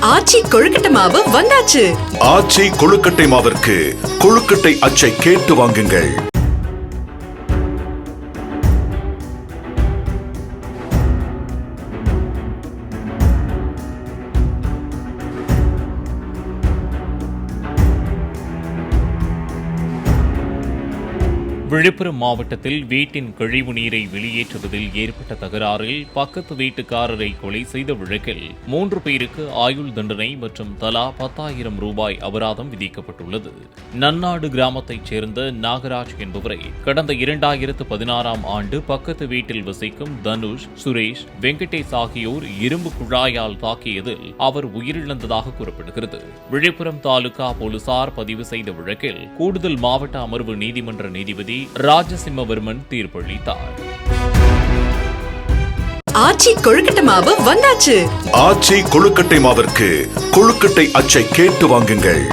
ஆச்சி கொழுக்கட்டை மாவு வந்தாச்சு. ஆச்சி கொழுக்கட்டை மாவிற்கு கொழுக்கட்டை அச்சை கேட்டு வாங்குங்கள். விழுப்புரம் மாவட்டத்தில் வீட்டின் கழிவு நீரை வெளியேற்றுவதில் ஏற்பட்ட தகராறில் பக்கத்து வீட்டுக்காரரை கொலை செய்த வழக்கில் 3 பேருக்கு ஆயுள் தண்டனை மற்றும் தலா 10,000 ரூபாய் அபராதம் விதிக்கப்பட்டுள்ளது. நன்னாடு கிராமத்தைச் சேர்ந்த நாகராஜ் என்பவரை கடந்த 2016ஆம் ஆண்டு பக்கத்து வீட்டில் வசிக்கும் தனுஷ், சுரேஷ், வெங்கடேஷ் ஆகியோர் இரும்பு குழாயால் தாக்கியதில் அவர் உயிரிழந்ததாக கூறப்படுகிறது. விழுப்புரம் தாலுகா போலீசார் பதிவு செய்த வழக்கில் கூடுதல் மாவட்ட அமர்வு நீதிமன்ற நீதிபதி ராஜசிம்மவர்மன் தீர்ப்பளித்தார். ஆச்சி கொழுக்கட்டை மாவு வந்தாச்சு. ஆச்சி கொழுக்கட்டை மாவிற்கு கொழுக்கட்டை அச்சை கேட்டு வாங்குங்கள்.